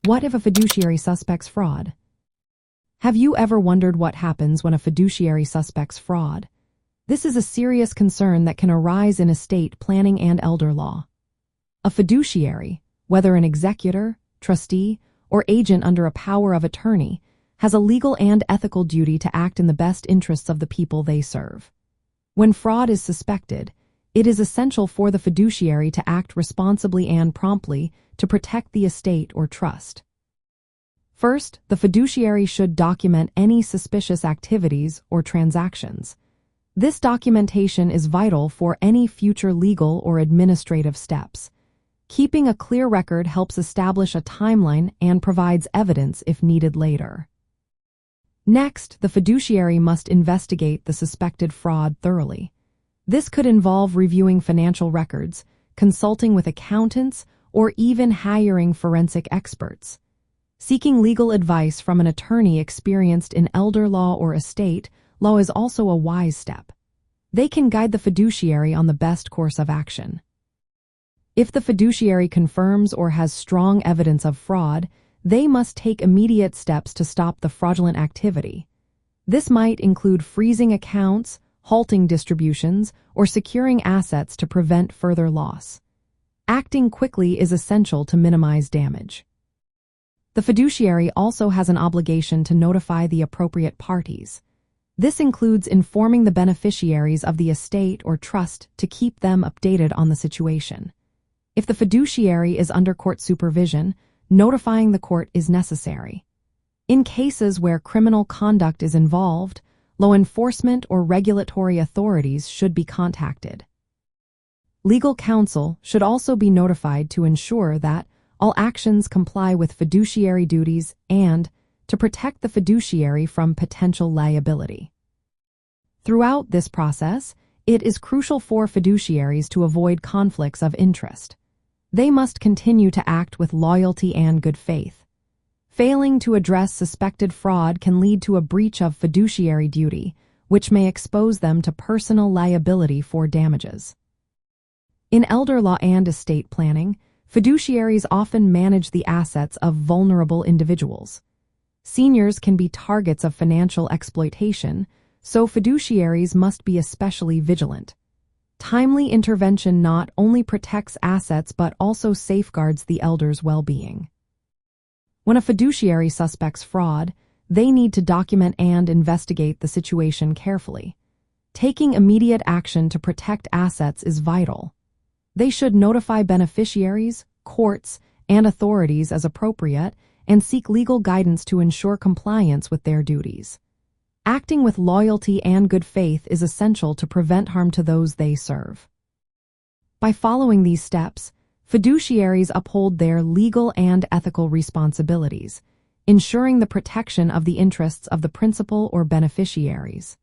What if a fiduciary suspects fraud? Have you ever wondered what happens when a fiduciary suspects fraud? This is a serious concern that can arise in estate planning and elder law. A fiduciary, whether an executor, trustee, or agent under a power of attorney, has a legal and ethical duty to act in the best interests of the people they serve. When fraud is suspected, it is essential for the fiduciary to act responsibly and promptly to protect the estate or trust. First, the fiduciary should document any suspicious activities or transactions. This documentation is vital for any future legal or administrative steps. Keeping a clear record helps establish a timeline and provides evidence if needed later. Next, the fiduciary must investigate the suspected fraud thoroughly. This could involve reviewing financial records, consulting with accountants, or even hiring forensic experts. Seeking legal advice from an attorney experienced in elder law or estate law is also a wise step. They can guide the fiduciary on the best course of action. If the fiduciary confirms or has strong evidence of fraud, they must take immediate steps to stop the fraudulent activity. This might include freezing accounts, halting distributions, or securing assets to prevent further loss. Acting quickly is essential to minimize damage. The fiduciary also has an obligation to notify the appropriate parties. This includes informing the beneficiaries of the estate or trust to keep them updated on the situation. If the fiduciary is under court supervision, notifying the court is necessary. In cases where criminal conduct is involved, law enforcement or regulatory authorities should be contacted. Legal counsel should also be notified to ensure that all actions comply with fiduciary duties and to protect the fiduciary from potential liability. Throughout this process, it is crucial for fiduciaries to avoid conflicts of interest. They must continue to act with loyalty and good faith. Failing to address suspected fraud can lead to a breach of fiduciary duty, which may expose them to personal liability for damages. In elder law and estate planning, fiduciaries often manage the assets of vulnerable individuals. Seniors can be targets of financial exploitation, so fiduciaries must be especially vigilant. Timely intervention not only protects assets but also safeguards the elder's well-being. When a fiduciary suspects fraud, they need to document and investigate the situation carefully. Taking immediate action to protect assets is vital. They should notify beneficiaries, courts, and authorities as appropriate and seek legal guidance to ensure compliance with their duties. Acting with loyalty and good faith is essential to prevent harm to those they serve. By following these steps, fiduciaries uphold their legal and ethical responsibilities, ensuring the protection of the interests of the principal or beneficiaries.